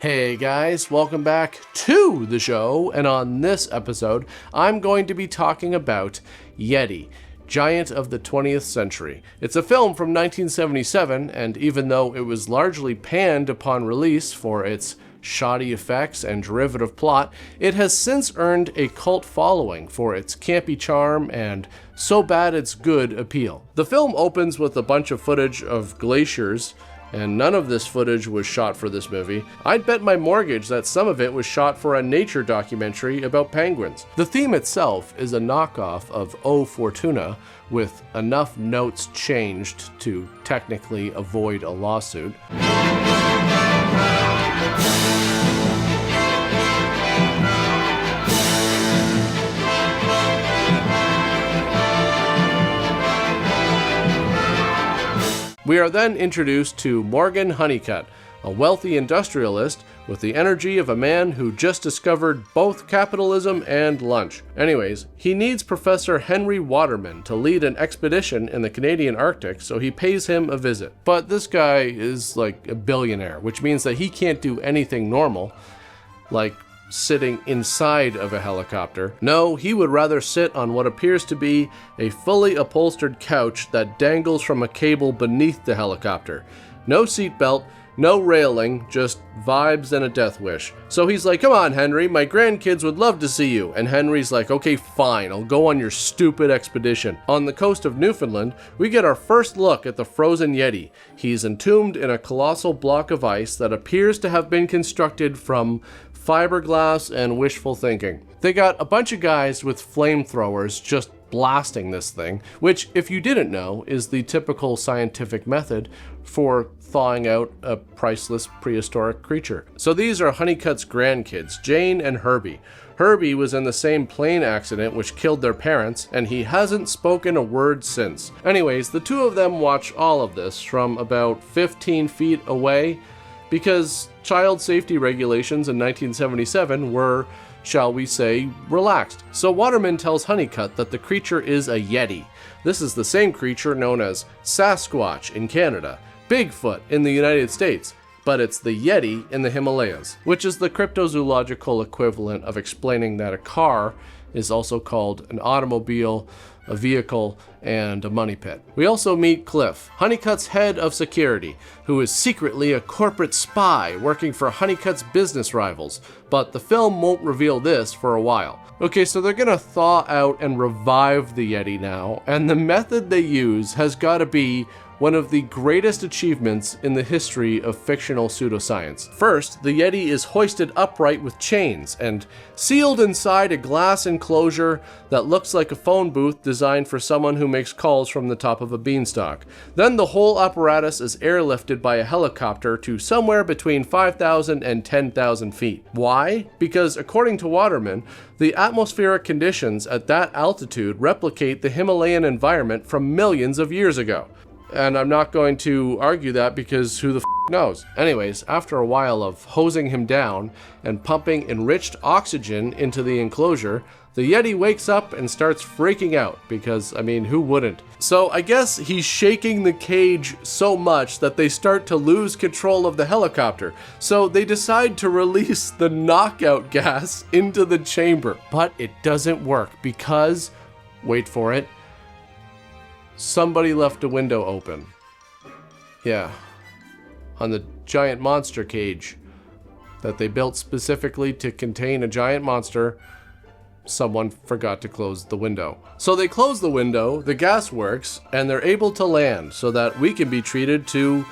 Hey guys, welcome back to the show, and on this episode, I'm going to be talking about Yeti, Giant of the 20th Century. It's a film from 1977, and even though it was largely panned upon release for its shoddy effects and derivative plot, it has since earned a cult following for its campy charm and so bad it's good appeal. The film opens with a bunch of footage of glaciers, and none of this footage was shot for this movie. I'd bet my mortgage that some of it was shot for a nature documentary about penguins. The theme itself is a knockoff of O Fortuna, with enough notes changed to technically avoid a lawsuit. We are then introduced to Morgan Hunnicut, a wealthy industrialist with the energy of a man who just discovered both capitalism and lunch. Anyways, he needs Professor Henry Waterman to lead an expedition in the Canadian Arctic, so he pays him a visit. But this guy is like a billionaire, which means that he can't do anything normal, like sitting inside of a helicopter. No, he would rather sit on what appears to be a fully upholstered couch that dangles from a cable beneath the helicopter. No seatbelt, no railing, just vibes and a death wish. So he's like, "Come on, Henry, my grandkids would love to see you." And Henry's like, "Okay, fine, I'll go on your stupid expedition." On the coast of Newfoundland, we get our first look at the frozen Yeti. He's entombed in a colossal block of ice that appears to have been constructed from fiberglass and wishful thinking. They got a bunch of guys with flamethrowers just blasting this thing, which, if you didn't know, is the typical scientific method for thawing out a priceless prehistoric creature. So these are Hunnicut's grandkids, Jane and Herbie. Herbie was in the same plane accident which killed their parents, and he hasn't spoken a word since. Anyways, the two of them watch all of this from about 15 feet away, because child safety regulations in 1977 were, shall we say, relaxed. So Waterman tells Hunnicut that the creature is a Yeti. This is the same creature known as Sasquatch in Canada, Bigfoot in the United States, but it's the Yeti in the Himalayas, which is the cryptozoological equivalent of explaining that a car is also called an automobile, a vehicle, and a money pit. We also meet Cliff, Hunnicut's head of security, who is secretly a corporate spy working for Hunnicut's business rivals, but the film won't reveal this for a while. Okay, so they're gonna thaw out and revive the Yeti now, and the method they use has gotta be one of the greatest achievements in the history of fictional pseudoscience. First, the Yeti is hoisted upright with chains and sealed inside a glass enclosure that looks like a phone booth designed for someone who makes calls from the top of a beanstalk. Then the whole apparatus is airlifted by a helicopter to somewhere between 5,000 and 10,000 feet. Why? Because according to Waterman, the atmospheric conditions at that altitude replicate the Himalayan environment from millions of years ago. And I'm not going to argue that because who the knows. Anyways, after a while of hosing him down and pumping enriched oxygen into the enclosure, the Yeti wakes up and starts freaking out because, I mean, who wouldn't? So I guess he's shaking the cage so much that they start to lose control of the helicopter. So they decide to release the knockout gas into the chamber. But it doesn't work because, wait for it, somebody left a window open. Yeah, on the giant monster cage that they built specifically to contain a giant monster, someone forgot to close the window. So they close the window, the gas works, and they're able to land so that we can be treated to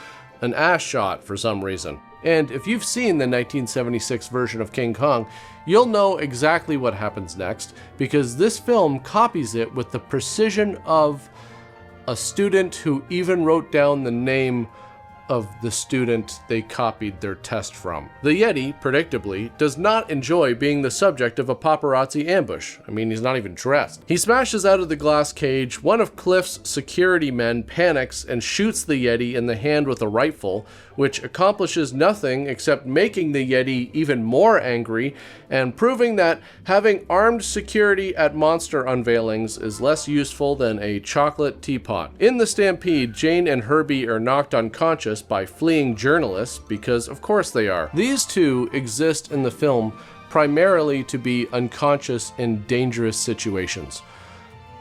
an ass shot for some reason. And if you've seen the 1976 version of King Kong, you'll know exactly what happens next, because this film copies it with the precision of a student who even wrote down the name of the student they copied their test from. The Yeti, predictably, does not enjoy being the subject of a paparazzi ambush. I mean, he's not even dressed. He smashes out of the glass cage. One of Cliff's security men panics and shoots the Yeti in the hand with a rifle, which accomplishes nothing except making the Yeti even more angry and proving that having armed security at monster unveilings is less useful than a chocolate teapot. In the stampede, Jane and Herbie are knocked unconscious dangerous by fleeing journalists, because of course they are. These two exist in the film primarily to be unconscious in dangerous situations,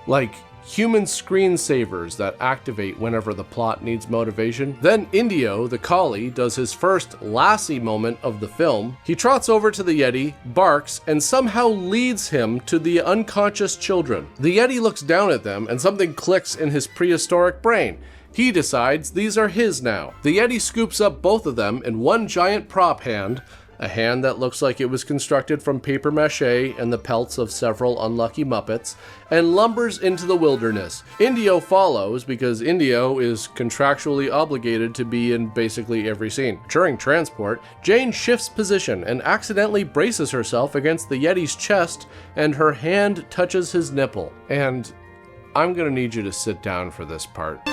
like human screensavers that activate whenever the plot needs motivation. Then Indio, the collie, does his first Lassie moment of the film. He trots over to the Yeti, barks, and somehow leads him to the unconscious children. The Yeti looks down at them and something clicks in his prehistoric brain. He decides these are his now. The Yeti scoops up both of them in one giant prop hand, a hand that looks like it was constructed from paper mache and the pelts of several unlucky Muppets, and lumbers into the wilderness. Indio follows because Indio is contractually obligated to be in basically every scene. During transport, Jane shifts position and accidentally braces herself against the Yeti's chest, and her hand touches his nipple. And I'm gonna need you to sit down for this part.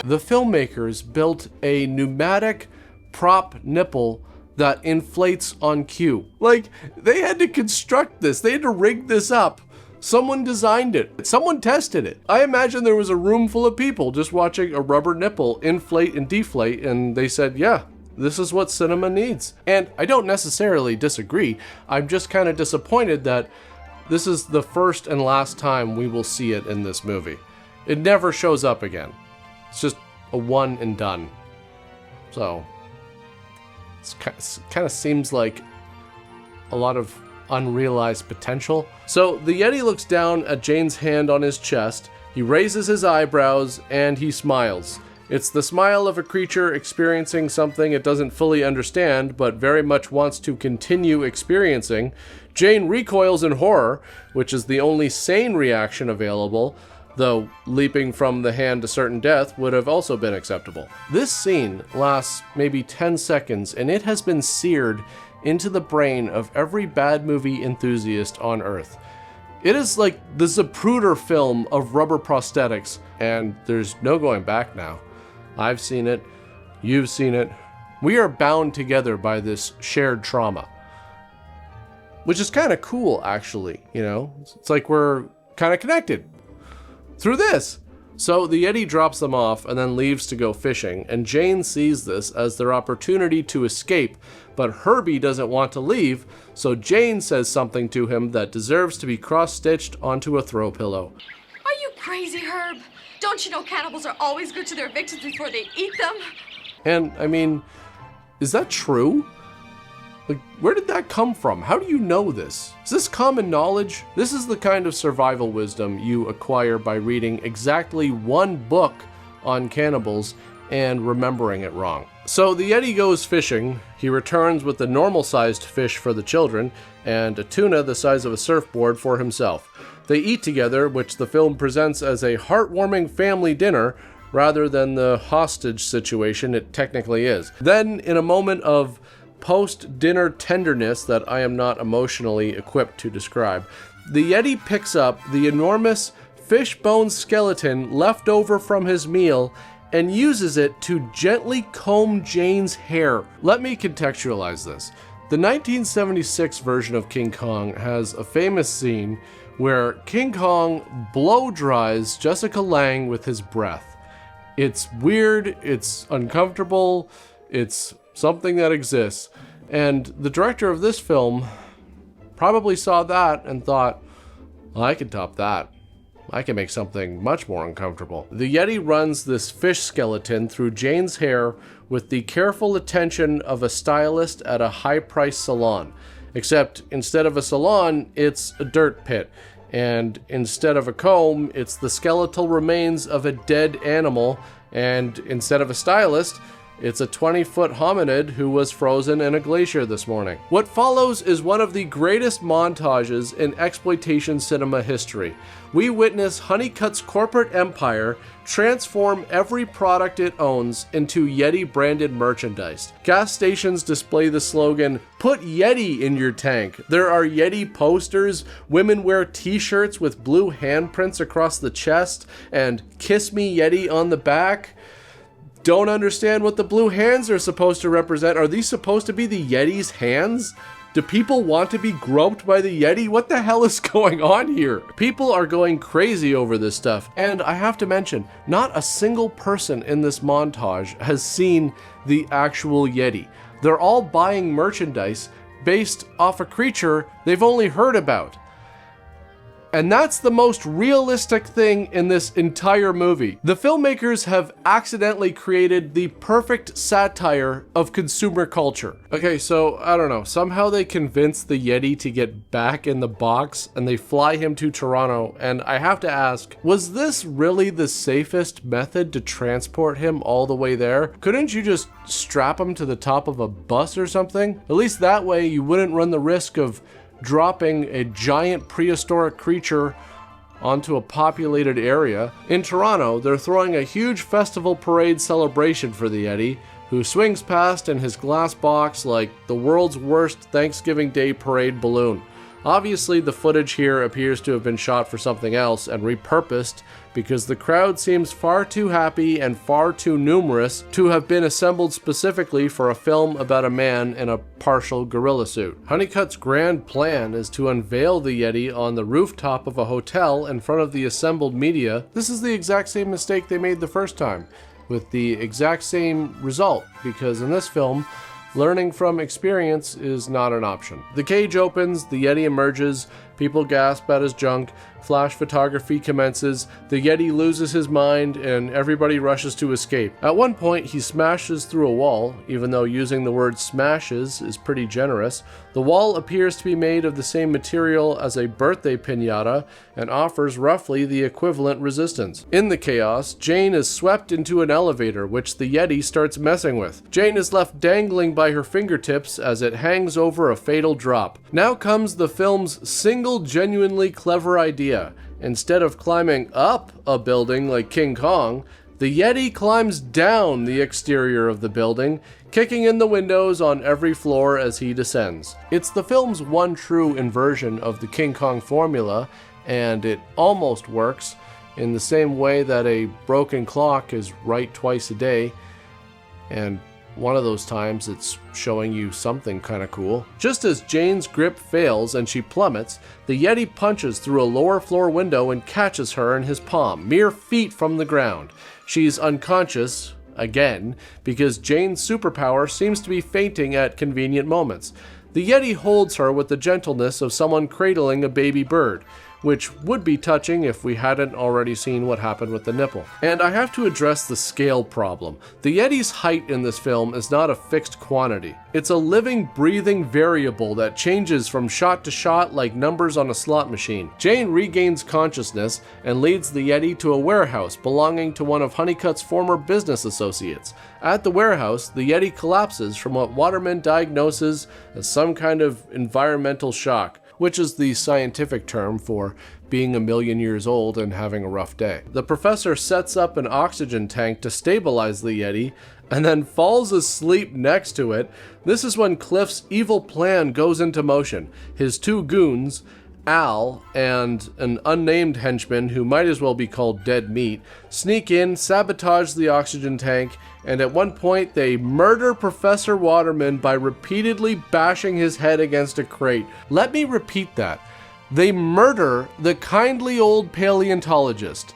The filmmakers built a pneumatic prop nipple that inflates on cue. Like, they had to construct this. They had to rig this up. Someone designed it. Someone tested it. I imagine there was a room full of people just watching a rubber nipple inflate and deflate, and they said, yeah, this is what cinema needs. And I don't necessarily disagree. I'm just kind of disappointed that this is the first and last time we will see it in this movie. It never shows up again. It's just a one and done. So it kind of seems like a lot of unrealized potential. So the Yeti looks down at Jane's hand on his chest, he raises his eyebrows, and he smiles. It's the smile of a creature experiencing something it doesn't fully understand, but very much wants to continue experiencing. Jane recoils in horror, which is the only sane reaction available, though leaping from the hand to certain death would have also been acceptable. This scene lasts maybe 10 seconds, and it has been seared into the brain of every bad movie enthusiast on Earth. It is like the Zapruder film of rubber prosthetics, and there's no going back now. I've seen it, you've seen it. We are bound together by this shared trauma, which is kind of cool, actually. You know, it's like we're kind of connected through this. So the Yeti drops them off and then leaves to go fishing, and Jane sees this as their opportunity to escape, but Herbie doesn't want to leave, so Jane says something to him that deserves to be cross-stitched onto a throw pillow. Are you crazy, Herb? Don't you know cannibals are always good to their victims before they eat them? And, I mean, is that true? Like, where did that come from? How do you know this? Is this common knowledge? This is the kind of survival wisdom you acquire by reading exactly one book on cannibals and remembering it wrong. So the Yeti goes fishing. He returns with a normal-sized fish for the children and a tuna the size of a surfboard for himself. They eat together, which the film presents as a heartwarming family dinner rather than the hostage situation it technically is. Then, in a moment of post-dinner tenderness that I am not emotionally equipped to describe, the Yeti picks up the enormous fishbone skeleton left over from his meal and uses it to gently comb Jane's hair. Let me contextualize this. The 1976 version of King Kong has a famous scene where King Kong blow dries Jessica Lange with his breath. It's weird, it's uncomfortable, it's something that exists. And the director of this film probably saw that and thought, well, I can top that. I can make something much more uncomfortable. The Yeti runs this fish skeleton through Jane's hair with the careful attention of a stylist at a high-priced salon. Except instead of a salon, it's a dirt pit. And instead of a comb, it's the skeletal remains of a dead animal. And instead of a stylist, it's a 20-foot hominid who was frozen in a glacier this morning. What follows is one of the greatest montages in exploitation cinema history. We witness Hunnicut's corporate empire transform every product it owns into Yeti-branded merchandise. Gas stations display the slogan, "Put Yeti in your tank." There are Yeti posters, women wear t-shirts with blue handprints across the chest, and "Kiss me Yeti" on the back. Don't understand what the blue hands are supposed to represent. Are these supposed to be the Yeti's hands? Do people want to be groped by the Yeti? What the hell is going on here? People are going crazy over this stuff. And I have to mention, not a single person in this montage has seen the actual Yeti. They're all buying merchandise based off a creature they've only heard about. And that's the most realistic thing in this entire movie. The filmmakers have accidentally created the perfect satire of consumer culture. Okay, so I don't know, somehow they convince the Yeti to get back in the box and they fly him to Toronto. And I have to ask, was this really the safest method to transport him all the way there? Couldn't you just strap him to the top of a bus or something? At least that way you wouldn't run the risk of dropping a giant prehistoric creature onto a populated area. In Toronto, they're throwing a huge festival parade celebration for the Yeti, who swings past in his glass box like the world's worst Thanksgiving Day parade balloon. Obviously, the footage here appears to have been shot for something else and repurposed because the crowd seems far too happy and far too numerous to have been assembled specifically for a film about a man in a partial gorilla suit. Hunnicut's grand plan is to unveil the Yeti on the rooftop of a hotel in front of the assembled media. This is the exact same mistake they made the first time, with the exact same result, because in this film, learning from experience is not an option. The cage opens, the Yeti emerges, people gasp at his junk, flash photography commences, the Yeti loses his mind, and everybody rushes to escape. At one point, he smashes through a wall, even though using the word smashes is pretty generous. The wall appears to be made of the same material as a birthday piñata and offers roughly the equivalent resistance. In the chaos, Jane is swept into an elevator, which the Yeti starts messing with. Jane is left dangling by her fingertips as it hangs over a fatal drop. Now comes the film's single genuinely clever idea. Instead of climbing up a building like King Kong, the Yeti climbs down the exterior of the building, kicking in the windows on every floor as he descends. It's the film's one true inversion of the King Kong formula, and it almost works in the same way that a broken clock is right twice a day, and one of those times it's showing you something kind of cool. Just as Jane's grip fails and she plummets, the Yeti punches through a lower floor window and catches her in his palm, mere feet from the ground. She's unconscious, again, because Jane's superpower seems to be fainting at convenient moments. The Yeti holds her with the gentleness of someone cradling a baby bird, which would be touching if we hadn't already seen what happened with the nipple. And I have to address the scale problem. The Yeti's height in this film is not a fixed quantity. It's a living, breathing variable that changes from shot to shot like numbers on a slot machine. Jane regains consciousness and leads the Yeti to a warehouse belonging to one of Hunnicut's former business associates. At the warehouse, the Yeti collapses from what Waterman diagnoses as some kind of environmental shock, which is the scientific term for being a million years old and having a rough day. The professor sets up an oxygen tank to stabilize the Yeti and then falls asleep next to it. This is when Cliff's evil plan goes into motion. His two goons, Al and an unnamed henchman who might as well be called Dead Meat, sneak in, sabotage the oxygen tank, and at one point they murder Professor Waterman by repeatedly bashing his head against a crate. Let me repeat that. They murder the kindly old paleontologist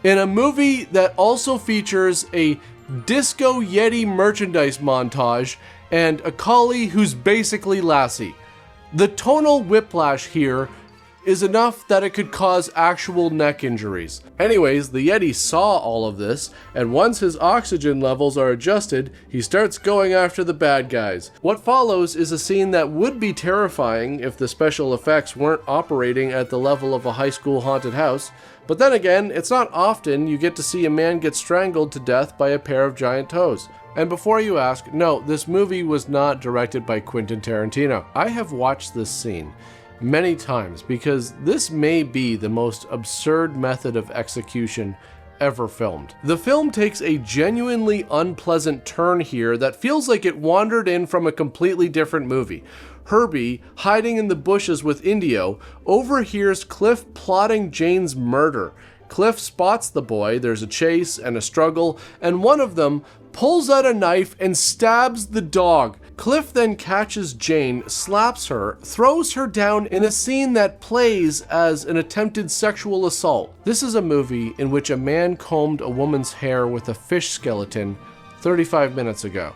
in a movie that also features a Disco Yeti merchandise montage and a collie who's basically Lassie. The tonal whiplash here is enough that it could cause actual neck injuries. Anyways, the Yeti saw all of this, and once his oxygen levels are adjusted, he starts going after the bad guys. What follows is a scene that would be terrifying if the special effects weren't operating at the level of a high school haunted house. But then again, it's not often you get to see a man get strangled to death by a pair of giant toes. And before you ask, no, this movie was not directed by Quentin Tarantino. I have watched this scene many times because this may be the most absurd method of execution ever filmed. The film takes a genuinely unpleasant turn here that feels like it wandered in from a completely different movie. Herbie, hiding in the bushes with Indio, overhears Cliff plotting Jane's murder. Cliff spots the boy, there's a chase and a struggle, and one of them pulls out a knife and stabs the dog. Cliff then catches Jane, slaps her, throws her down in a scene that plays as an attempted sexual assault. This is a movie in which a man combed a woman's hair with a fish skeleton 35 minutes ago.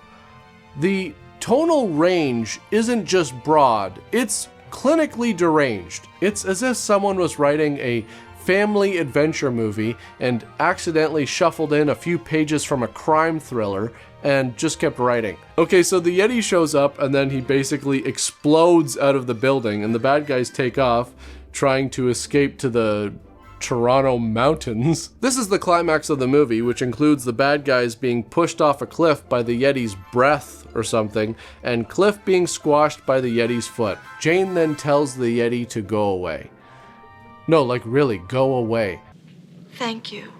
The tonal range isn't just broad, it's clinically deranged. It's as if someone was writing a family adventure movie and accidentally shuffled in a few pages from a crime thriller and just kept writing. Okay, so the Yeti shows up and then he basically explodes out of the building and the bad guys take off trying to escape to the Toronto mountains. This is the climax of the movie, which includes the bad guys being pushed off a cliff by the Yeti's breath or something, and Cliff being squashed by the Yeti's foot. Jane then tells the Yeti to go away. No, like really, go away. Thank you.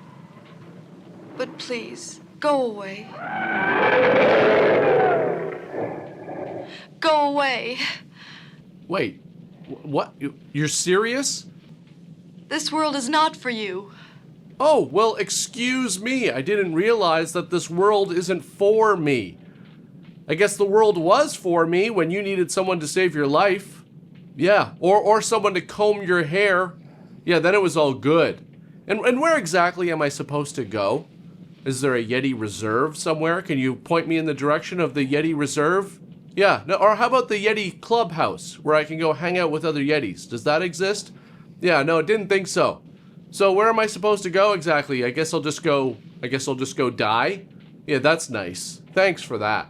But please, go away. Go away. Wait, what? You're serious? This world is not for you. Oh, well, excuse me. I didn't realize that this world isn't for me. I guess the world was for me when you needed someone to save your life. Yeah, or someone to comb your hair. Yeah, then it was all good. And where exactly am I supposed to go? Is there a Yeti Reserve somewhere? Can you point me in the direction of the Yeti Reserve? Yeah, no, or how about the Yeti Clubhouse, where I can go hang out with other Yetis? Does that exist? Yeah, no, didn't think so. So where am I supposed to go exactly? I guess I'll just go die? Yeah, that's nice. Thanks for that.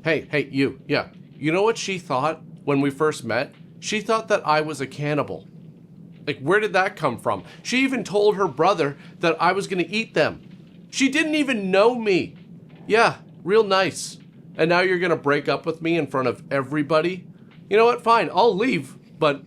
Hey, you. Yeah. You know what she thought when we first met? She thought that I was a cannibal. Like, where did that come from? She even told her brother that I was gonna eat them. She didn't even know me. Yeah, real nice. And now you're gonna break up with me in front of everybody? You know what? Fine, I'll leave, but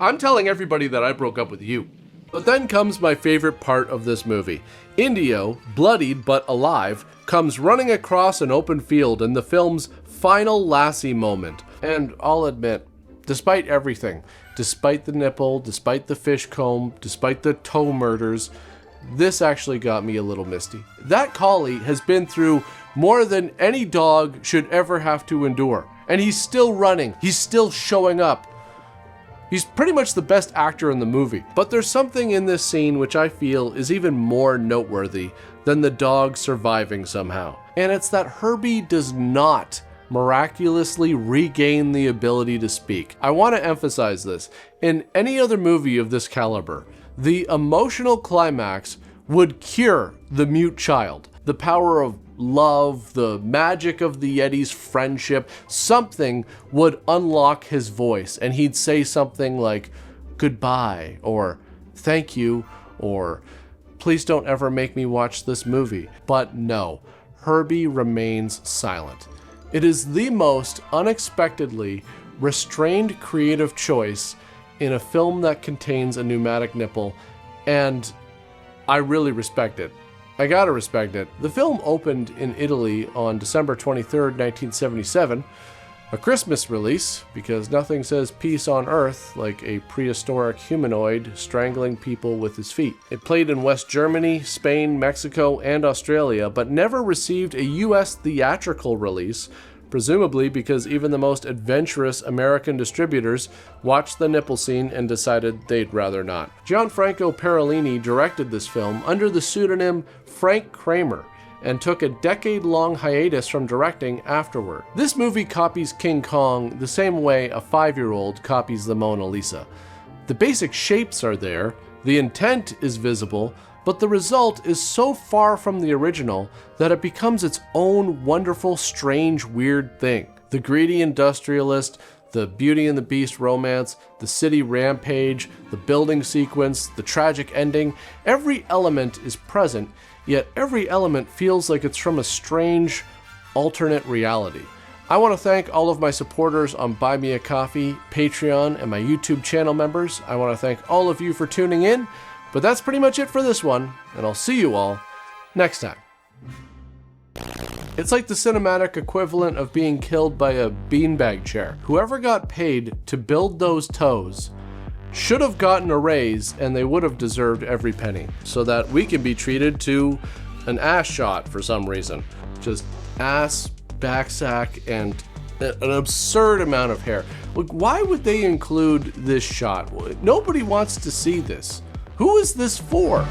I'm telling everybody that I broke up with you. But then comes my favorite part of this movie. Indio, bloodied but alive, comes running across an open field in the film's final Lassie moment. And I'll admit, despite everything, despite the nipple, despite the fish comb, despite the toe murders, this actually got me a little misty. That collie has been through more than any dog should ever have to endure. And he's still running. He's still showing up. He's pretty much the best actor in the movie. But there's something in this scene which I feel is even more noteworthy than the dog surviving somehow. And it's that Herbie does not miraculously regain the ability to speak. I want to emphasize this. In any other movie of this caliber, the emotional climax would cure the mute child. The power of love, the magic of the Yeti's friendship, something would unlock his voice and he'd say something like goodbye or thank you or please don't ever make me watch this movie. But no, Herbie remains silent. It is the most unexpectedly restrained creative choice in a film that contains a pneumatic nipple, and I really respect it. I gotta respect it. The film opened in Italy on December 23rd, 1977, a Christmas release, because nothing says peace on Earth like a prehistoric humanoid strangling people with his feet. It played in West Germany, Spain, Mexico, and Australia, but never received a US theatrical release, presumably because even the most adventurous American distributors watched the nipple scene and decided they'd rather not. Gianfranco Parolini directed this film under the pseudonym Frank Kramer and took a decade-long hiatus from directing afterward. This movie copies King Kong the same way a 5-year-old copies the Mona Lisa. The basic shapes are there, the intent is visible, but the result is so far from the original that it becomes its own wonderful, strange, weird thing. The greedy industrialist, the Beauty and the Beast romance, the city rampage, the building sequence, the tragic ending, every element is present, yet every element feels like it's from a strange, alternate reality. I want to thank all of my supporters on Buy Me a Coffee, Patreon, and my YouTube channel members. I want to thank all of you for tuning in. But that's pretty much it for this one, and I'll see you all next time. It's like the cinematic equivalent of being killed by a beanbag chair. Whoever got paid to build those toes should have gotten a raise, and they would have deserved every penny, so that we can be treated to an ass shot for some reason. Just ass, back sack, and an absurd amount of hair. Like, why would they include this shot? Nobody wants to see this. Who is this for?